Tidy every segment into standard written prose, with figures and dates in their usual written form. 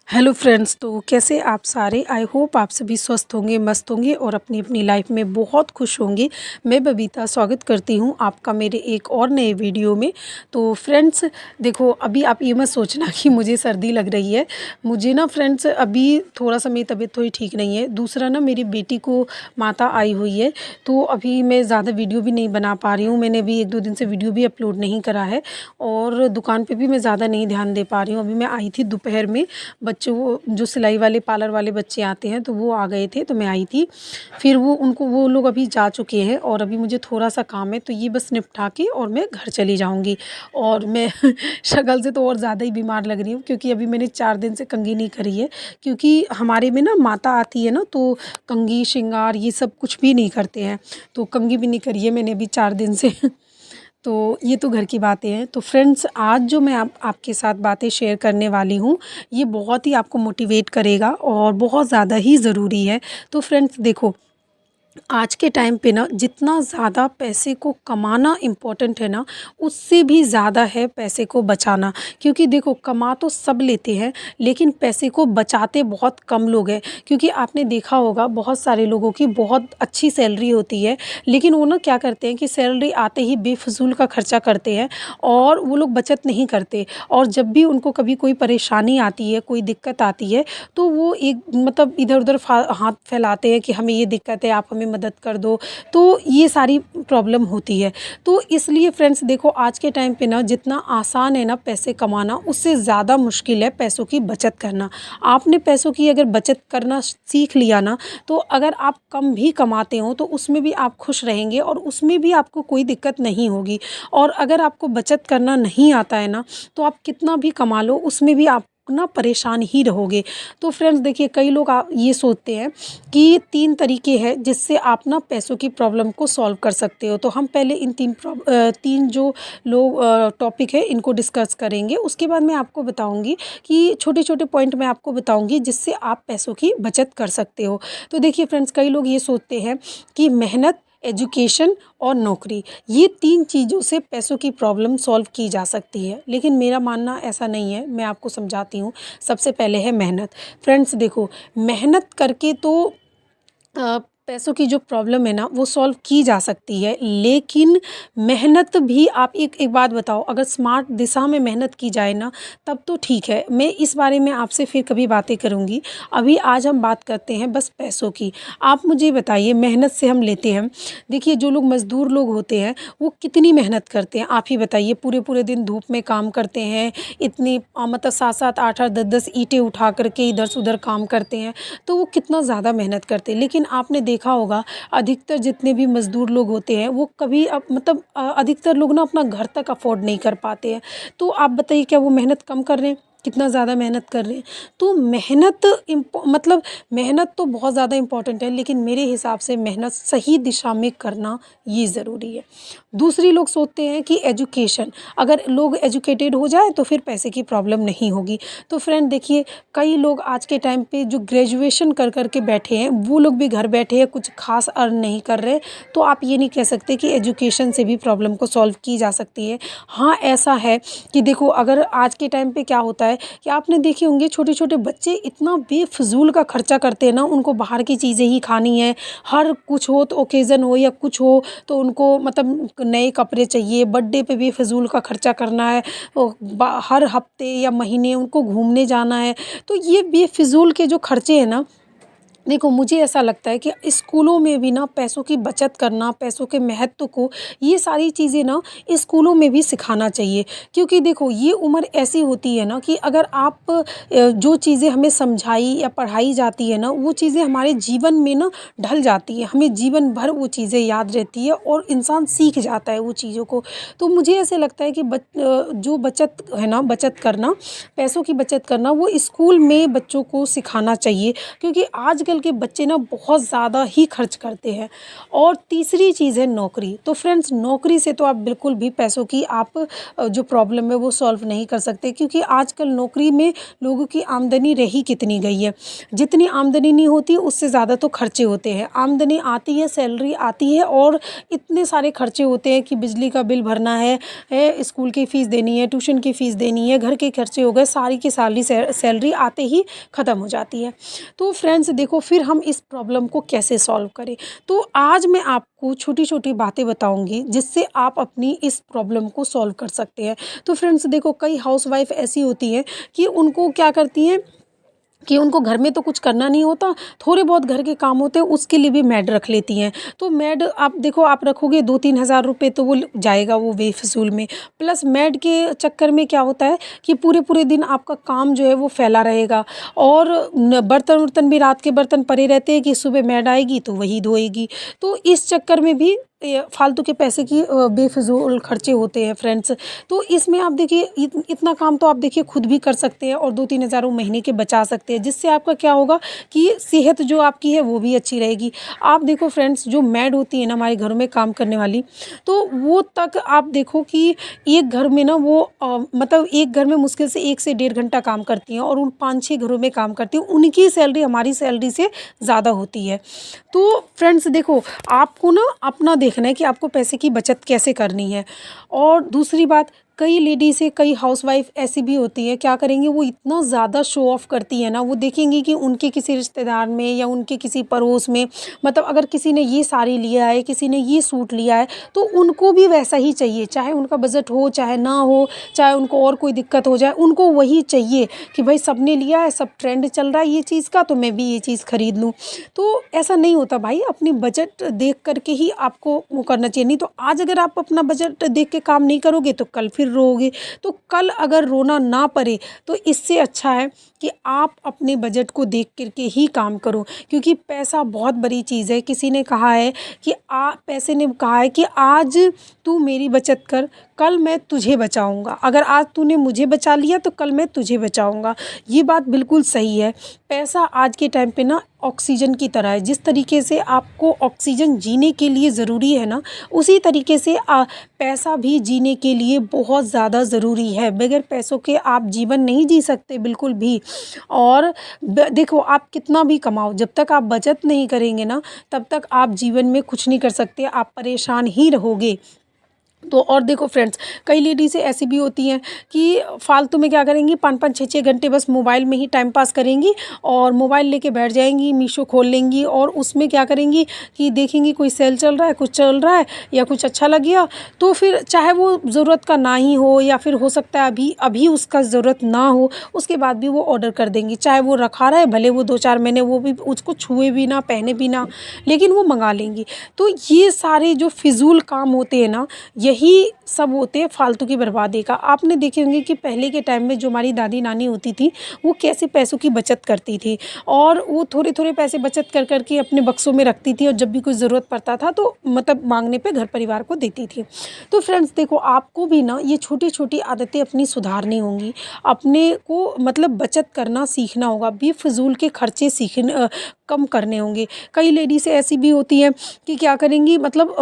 Hello friends, तो कैसे आप सारे। आई होप आप सभी स्वस्थ होंगे, मस्त होंगे और अपनी अपनी लाइफ में बहुत खुश होंगे। मैं बबीता स्वागत करती हूँ आपका मेरे एक और नए वीडियो में। तो फ्रेंड्स देखो, अभी आप ये मत सोचना कि मुझे सर्दी लग रही है। मुझे ना फ्रेंड्स अभी थोड़ा सा मेरी तबीयत थोड़ी ठीक नहीं है। दूसरा ना, मेरी बेटी को माता आई हुई है, तो अभी मैं ज़्यादा वीडियो भी नहीं बना पा रही हूँ। मैंने अभी 1-2 दिन से वीडियो भी अपलोड नहीं करा है और दुकान पर भी मैं ज़्यादा नहीं ध्यान दे पा रही हूँ। अभी मैं आई थी दोपहर में, बच्चों वो जो सिलाई वाले पार्लर वाले बच्चे आते हैं तो वो आ गए थे, तो मैं आई थी। फिर वो लोग अभी जा चुके हैं और अभी मुझे थोड़ा-सा काम है, तो ये बस निपटा के और मैं घर चली जाऊँगी। और मैं शक्ल से तो और ज़्यादा ही बीमार लग रही हूँ, क्योंकि अभी मैंने 4 दिन से कंघी नहीं करी है। क्योंकि हमारे में ना माता आती है ना, तो कंघी, श्रृंगार ये सब कुछ भी नहीं करते हैं। तो कंघी भी नहीं करी है मैंने अभी 4 दिन से। तो ये तो घर की बातें हैं। तो फ्रेंड्स, आज जो मैं आपके साथ बातें शेयर करने वाली हूँ, ये बहुत ही आपको मोटिवेट करेगा और बहुत ज़्यादा ही ज़रूरी है। तो फ्रेंड्स देखो, आज के टाइम पे ना जितना ज़्यादा पैसे को कमाना इम्पोर्टेंट है ना, उससे भी ज़्यादा है पैसे को बचाना। क्योंकि देखो, कमा तो सब लेते हैं, लेकिन पैसे को बचाते बहुत कम लोग हैं। क्योंकि आपने देखा होगा, बहुत सारे लोगों की बहुत अच्छी सैलरी होती है, लेकिन वो ना क्या करते हैं कि सैलरी आते ही बेफिज़ूल का खर्चा करते हैं और वो लोग बचत नहीं करते। और जब भी उनको कभी कोई परेशानी आती है, कोई दिक्कत आती है, तो वो एक मतलब इधर-उधर हाथ फैलाते हैं कि हमें ये दिक्कत है, आप हमें मदद कर दो। तो ये सारी प्रॉब्लम होती है। तो इसलिए फ्रेंड्स देखो, आज के टाइम पे ना जितना आसान है ना पैसे कमाना, उससे ज़्यादा मुश्किल है पैसों की बचत करना। आपने पैसों की अगर बचत करना सीख लिया ना, तो अगर आप कम भी कमाते हो तो उसमें भी आप खुश रहेंगे और उसमें भी आपको कोई दिक्कत नहीं होगी। और अगर आपको बचत करना नहीं आता है ना, तो आप कितना भी कमा लो, उसमें भी आप ना परेशान ही रहोगे। तो फ्रेंड्स देखिए, कई लोग ये सोचते हैं कि 3 तरीके हैं जिससे आप ना पैसों की प्रॉब्लम को सॉल्व कर सकते हो। तो हम पहले इन 3 जो लोग टॉपिक है इनको डिस्कस करेंगे। उसके बाद मैं आपको बताऊँगी कि छोटे-छोटे पॉइंट मैं आपको बताऊँगी जिससे आप पैसों की बचत कर सकते हो। तो देखिए फ्रेंड्स, कई लोग ये सोचते हैं कि मेहनत, एजुकेशन और नौकरी, ये 3 चीज़ों से पैसों की प्रॉब्लम सॉल्व की जा सकती है। लेकिन मेरा मानना ऐसा नहीं है, मैं आपको समझाती हूँ। सबसे पहले है मेहनत। फ्रेंड्स देखो, मेहनत करके तो पैसों की जो प्रॉब्लम है ना वो सॉल्व की जा सकती है, लेकिन मेहनत भी आप एक एक बात बताओ, अगर स्मार्ट दिशा में मेहनत की जाए ना, तब तो ठीक है। मैं इस बारे में आपसे फिर कभी बातें करूँगी। अभी आज हम बात करते हैं बस पैसों की। आप मुझे बताइए, मेहनत से हम लेते हैं, देखिए जो लोग मज़दूर लोग होते हैं वो कितनी मेहनत करते हैं, आप ही बताइए। पूरे-पूरे दिन धूप में काम करते हैं, इतनी मतलब 7-7, 8-8, 10-10 ईंटें उठा कर के इधर से उधर काम करते हैं, तो वो कितना ज़्यादा मेहनत करते हैं। लेकिन आपने देखा होगा, अधिकतर जितने भी मज़दूर लोग होते हैं वो कभी मतलब अधिकतर लोग ना अपना घर तक अफ़ोर्ड नहीं कर पाते हैं। तो आप बताइए, क्या वो मेहनत कम कर रहे हैं? कितना ज़्यादा मेहनत कर रहे हैं। तो मेहनत मतलब मेहनत तो बहुत ज़्यादा इम्पोर्टेंट है, लेकिन मेरे हिसाब से मेहनत सही दिशा में करना ये ज़रूरी है। दूसरी लोग सोचते हैं कि एजुकेशन, अगर लोग एजुकेटेड हो जाए तो फिर पैसे की प्रॉब्लम नहीं होगी। तो फ्रेंड देखिए, कई लोग आज के टाइम पे जो ग्रेजुएशन कर के बैठे हैं, वो लोग भी घर बैठे हैं, कुछ ख़ास अर्न नहीं कर रहे। तो आप ये नहीं कह सकते कि एजुकेशन से भी प्रॉब्लम को सॉल्व की जा सकती है। हाँ, ऐसा है कि देखो, अगर आज के टाइम पे क्या होता है कि आपने देखे होंगे, छोटे-छोटे बच्चे इतना बेफ़िज़ूल का खर्चा करते हैं ना, उनको बाहर की चीज़ें ही खानी है। हर कुछ हो तो ओकेज़न हो या कुछ हो तो उनको मतलब नए कपड़े चाहिए, बर्थडे पे बेफ़िज़ूल का खर्चा करना है, हर हफ्ते या महीने उनको घूमने जाना है। तो ये बेफ़िज़ूल के जो खर्चे हैं ना, देखो मुझे ऐसा लगता है कि स्कूलों में भी ना पैसों की बचत करना, पैसों के महत्व को, ये सारी चीज़ें ना स्कूलों में भी सिखाना चाहिए। क्योंकि देखो, ये उम्र ऐसी होती है ना कि अगर आप जो चीज़ें हमें समझाई या पढ़ाई जाती है ना, वो चीज़ें हमारे जीवन में ना ढल जाती है। हमें जीवन भर वो चीज़ें याद रहती है और इंसान सीख जाता है वो चीज़ों को। तो मुझे ऐसे लगता है कि जो बचत है ना, बचत करना, पैसों की बचत करना, वो स्कूल में बच्चों को सिखाना चाहिए। क्योंकि आजकल आजकल के बच्चे ना बहुत ज़्यादा ही खर्च करते हैं। और तीसरी चीज़ है नौकरी। तो फ्रेंड्स, नौकरी से तो आप बिल्कुल भी पैसों की आप जो प्रॉब्लम है वो सॉल्व नहीं कर सकते, क्योंकि आजकल नौकरी में लोगों की आमदनी रही कितनी गई है। जितनी आमदनी नहीं होती उससे ज़्यादा तो खर्चे होते हैं। आमदनी आती है, सैलरी आती है और इतने सारे खर्चे होते हैं कि बिजली का बिल भरना है, स्कूल की फ़ीस देनी है, ट्यूशन की फ़ीस देनी है, घर के खर्चे हो गए, सारी की सारी सैलरी आते ही ख़त्म हो जाती है। तो फ्रेंड्स देखो, फिर हम इस प्रॉब्लम को कैसे सॉल्व करें? तो आज मैं आपको छोटी-छोटी बातें बताऊँगी जिससे आप अपनी इस प्रॉब्लम को सॉल्व कर सकते हैं। तो फ्रेंड्स देखो, कई हाउसवाइफ़ ऐसी होती हैं कि उनको क्या करती हैं कि उनको घर में तो कुछ करना नहीं होता, थोड़े बहुत घर के काम होते हैं, उसके लिए भी मेड रख लेती हैं। तो मेड आप देखो, आप रखोगे 2-3 हज़ार रुपए तो वो जाएगा वो बेफिज़ूल में। प्लस मेड के चक्कर में क्या होता है कि पूरे-पूरे दिन आपका काम जो है वो फैला रहेगा, और न बर्तन-वर्तन भी, रात के बर्तन पड़े रहते हैं कि सुबह मेड आएगी तो वही धोएगी। तो इस चक्कर में भी फालतू के पैसे की बेफिज़ूल खर्चे होते हैं फ्रेंड्स। तो इसमें आप देखिए, इतना काम तो आप देखिए खुद भी कर सकते हैं और 2-3 हज़ार वो महीने के बचा सकते हैं, जिससे आपका क्या होगा कि सेहत जो आपकी है वो भी अच्छी रहेगी। आप देखो फ्रेंड्स, जो मेड होती है ना हमारे घरों में काम करने वाली, तो वो तक आप देखो कि एक घर में ना वो मतलब एक घर में मुश्किल से 1 से डेढ़ घंटा काम करती हैं, और उन 5-6 घरों में काम करती हैं। उनकी सैलरी हमारी सैलरी से ज़्यादा होती है। तो फ्रेंड्स देखो, आपको ना अपना देखना है कि आपको पैसे की बचत कैसे करनी है। और दूसरी बात, कई लेडीज़ कई हाउसवाइफ़ ऐसी भी होती हैं, क्या करेंगी, वो इतना ज़्यादा शो ऑफ़ करती हैं ना, वो देखेंगी कि उनके किसी रिश्तेदार में या उनके किसी पड़ोस में, मतलब अगर किसी ने ये साड़ी लिया है, किसी ने ये सूट लिया है, तो उनको भी वैसा ही चाहिए, चाहे उनका बजट हो, चाहे ना हो, चाहे उनको और कोई दिक्कत हो जाए, उनको वही चाहिए कि भाई सबने लिया है, सब ट्रेंड चल रहा है ये चीज़ का, तो मैं भी ये चीज़ खरीद लूँ। तो ऐसा नहीं होता भाई, अपनी बजट देख कर के ही आपको वो करना चाहिए। नहीं तो आज अगर आप अपना बजट देख के काम नहीं करोगे तो कल फिर रोओगे। तो कल अगर रोना ना पड़े तो इससे अच्छा है कि आप अपने बजट को देख कर के ही काम करो, क्योंकि पैसा बहुत बड़ी चीज़ है। किसी ने कहा है कि पैसे ने कहा है कि आज तू मेरी बचत कर, कल मैं तुझे बचाऊँगा। अगर आज तूने मुझे बचा लिया तो कल मैं तुझे बचाऊँगा। ये बात बिल्कुल सही है। पैसा आज के टाइम पे ना ऑक्सीजन की तरह है। जिस तरीके से आपको ऑक्सीजन जीने के लिए ज़रूरी है ना, उसी तरीके से पैसा भी जीने के लिए बहुत ज़्यादा ज़रूरी है। बगैर पैसों के आप जीवन नहीं जी सकते बिल्कुल भी। और देखो, आप कितना भी कमाओ, जब तक आप बचत नहीं करेंगे ना, तब तक आप जीवन में कुछ नहीं कर सकते, आप परेशान ही रहोगे। तो और देखो फ्रेंड्स, कई लेडीज़ें ऐसी भी होती हैं कि फालतू में क्या करेंगी, 5-5 6-6 घंटे बस मोबाइल में ही टाइम पास करेंगी, और मोबाइल लेके बैठ जाएंगी, मीशो खोल लेंगी, और उसमें क्या करेंगी कि देखेंगी कोई सेल चल रहा है, कुछ चल रहा है या कुछ अच्छा लग गया, तो फिर चाहे वो ज़रूरत का ना ही हो, या फिर हो सकता है अभी अभी उसका ज़रूरत ना हो, उसके बाद भी वो ऑर्डर कर देंगी। चाहे वो रखा रहे, भले वो 2-4 महीने वो भी उसको छुए भी ना, पहने भी ना, लेकिन वो मंगा लेंगी। तो ये सारे जो फिजूल काम होते हैं ना, यही सब होते हैं फालतू की बर्बादी का। आपने देखे होंगे कि पहले के टाइम में जो हमारी दादी नानी होती थी, वो कैसे पैसों की बचत करती थी, और वो थोड़े-थोड़े पैसे बचत कर कर के अपने बक्सों में रखती थी, और जब भी कुछ ज़रूरत पड़ता था तो मतलब माँगने पे घर परिवार को देती थी। तो फ्रेंड्स देखो, आपको भी ना ये छोटी-छोटी आदतें अपनी सुधारनी होंगी। अपने को मतलब बचत करना सीखना होगा, बेफ़िज़ूल के खर्चे कम करने होंगे। कई लेडीज़ ऐसी भी होती हैं कि क्या करेंगी, मतलब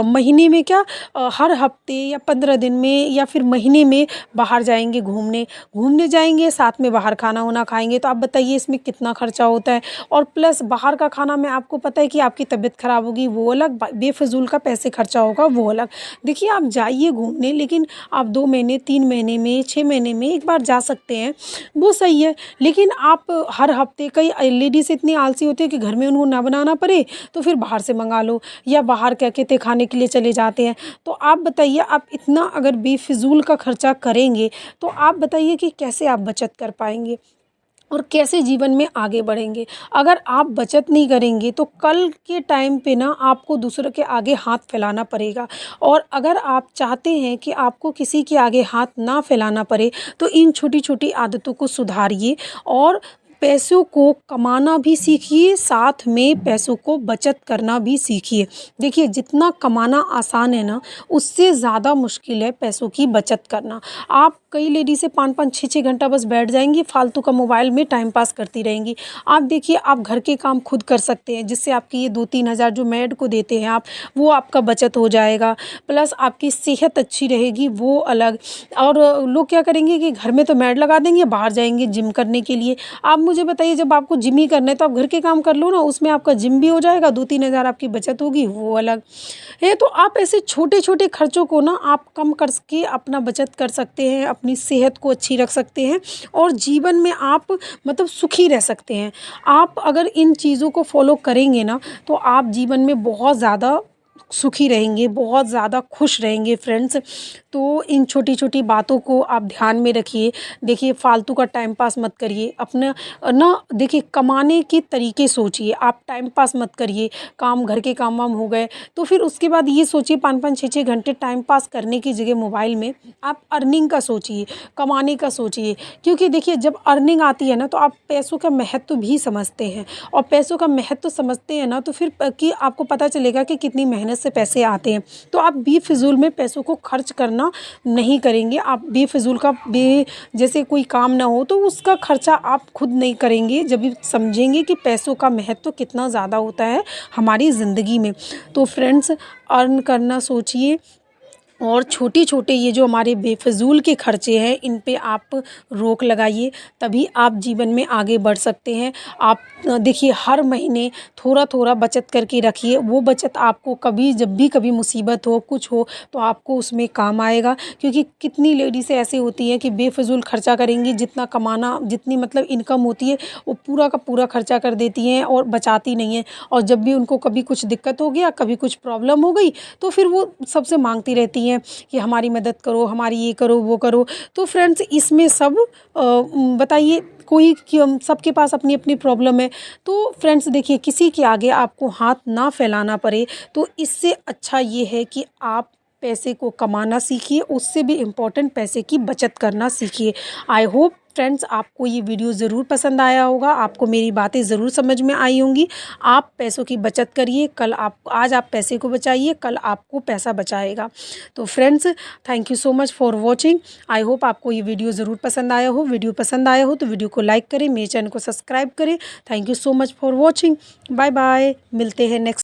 महीने में क्या, हर हफ्ते या 15 दिन में या फिर महीने में बाहर जाएँगे घूमने। घूमने जाएँगे, साथ में बाहर खाना-वाना खाएँगे, तो आप बताइए इसमें कितना खर्चा होता है। और प्लस बाहर का खाना में आपको पता है कि आपकी तबीयत ख़राब होगी, वो अलग, बेफ़िज़ूल का पैसे खर्चा होगा वो अलग। देखिए, आप जाइए घूमने, लेकिन आप 2 महीने, 3 महीने में, 6 महीने में एक बार जा सकते हैं, वो सही है। लेकिन आप हर हफ्ते, कई लेडीज़ इतनी आलसी होती है कि घर में उनको ना बनाना पड़े तो फिर बाहर से मंगा लो, या बाहर क्या कहते हैं खाने के लिए चले जाते हैं। तो आप बताइए, आप इतना अगर बेफिज़ूल का खर्चा करेंगे तो आप बताइए कि कैसे आप बचत कर पाएँगे और कैसे जीवन में आगे बढ़ेंगे। अगर आप बचत नहीं करेंगे तो कल के टाइम पे ना आपको दूसरों के आगे हाथ फैलाना पड़ेगा। और अगर आप चाहते हैं कि आपको किसी के आगे हाथ ना फैलाना पड़े, तो इन छोटी-छोटी आदतों को सुधारिए, और पैसों को कमाना भी सीखिए, साथ में पैसों को बचत करना भी सीखिए। देखिए जितना कमाना आसान है ना, उससे ज़्यादा मुश्किल है पैसों की बचत करना। आप कई लेडीज़ें 5-5 6-6 घंटा बस बैठ जाएँगी, फालतू का मोबाइल में टाइम पास करती रहेंगी। आप देखिए आप घर के काम खुद कर सकते हैं, जिससे आपकी ये 2-3 हज़ार जो मेड को देते हैं आप, वो आपका बचत हो जाएगा। प्लस आपकी सेहत अच्छी रहेगी वो अलग। और लोग क्या करेंगे कि घर में तो मेड लगा देंगे, बाहर जाएँगे जिम करने के लिए। आप मुझे बताइए जब आपको जिम ही करना है तो आप घर के काम कर लो ना, उसमें आपका जिम भी हो जाएगा, 2-3 हज़ार आपकी बचत होगी वो अलग है। तो आप ऐसे छोटे-छोटे खर्चों को ना आप कम करके अपना बचत कर सकते हैं, अपनी सेहत को अच्छी रख सकते हैं और जीवन में आप मतलब सुखी रह सकते हैं। आप अगर इन चीज़ों को फ़ॉलो करेंगे ना, तो आप जीवन में बहुत ज़्यादा सुखी रहेंगे, बहुत ज़्यादा खुश रहेंगे फ्रेंड्स। तो इन छोटी-छोटी बातों को आप ध्यान में रखिए। देखिए फालतू का टाइम पास मत करिए। अपना ना देखिए कमाने के तरीके सोचिए, आप टाइम पास मत करिए। काम घर के काम वाम हो गए, तो फिर उसके बाद ये सोचिए 5-5 6-6 घंटे टाइम पास करने की जगह मोबाइल में आप अर्निंग का सोचिए, कमाने का सोचिए। क्योंकि देखिए जब अर्निंग आती है ना, तो आप पैसों का महत्व भी समझते हैं और पैसों का महत्व समझते हैं ना, तो फिर कि आपको पता चलेगा कि कितनी मेहनत से पैसे आते हैं। तो आप बेफिज़ूल में पैसों को खर्च करना नहीं करेंगे। आप बेफिज़ूल का जैसे कोई काम ना हो तो उसका खर्चा आप खुद नहीं करेंगे, जब भी समझेंगे कि पैसों का महत्व कितना ज़्यादा होता है हमारी ज़िंदगी में। तो फ्रेंड्स अर्न करना सोचिए और छोटे-छोटे ये जो हमारे बेफ़िज़ूल के खर्चे हैं, इन पे आप रोक लगाइए, तभी आप जीवन में आगे बढ़ सकते हैं। आप देखिए हर महीने थोड़ा-थोड़ा बचत करके रखिए, वो बचत आपको कभी जब भी कभी मुसीबत हो, कुछ हो, तो आपको उसमें काम आएगा। क्योंकि कितनी लेडीज़ें ऐसी होती हैं कि बेफ़िज़ूल खर्चा करेंगी, जितना कमाना जितनी मतलब इनकम होती है, वो पूरा का पूरा खर्चा कर देती हैं और बचाती नहीं हैं। और जब भी उनको कभी कुछ दिक्कत हो गया, कभी कुछ प्रॉब्लम हो गई, तो फिर वो सबसे माँगती रहती हैं कि हमारी मदद करो, हमारी ये करो, वो करो। तो फ्रेंड्स इसमें सब बताइए कोई क्यों सबके पास अपनी-अपनी प्रॉब्लम है। तो फ्रेंड्स देखिए किसी के आगे आपको हाथ ना फैलाना पड़े, तो इससे अच्छा ये है कि आप पैसे को कमाना सीखिए, उससे भी इम्पोर्टेंट पैसे की बचत करना सीखिए। आई होप फ्रेंड्स आपको ये वीडियो ज़रूर पसंद आया होगा, आपको मेरी बातें ज़रूर समझ में आई होंगी। आप पैसों की बचत करिए, कल आप आज आप पैसे को बचाइए, कल आपको पैसा बचाएगा। तो friends thank you so much for watching. I hope आपको ये वीडियो ज़रूर पसंद आया हो। वीडियो पसंद आया हो तो वीडियो को लाइक करें, मेरे चैनल को सब्सक्राइब करें। Thank you so much for watching. Bye bye, मिलते हैं नेक्स्ट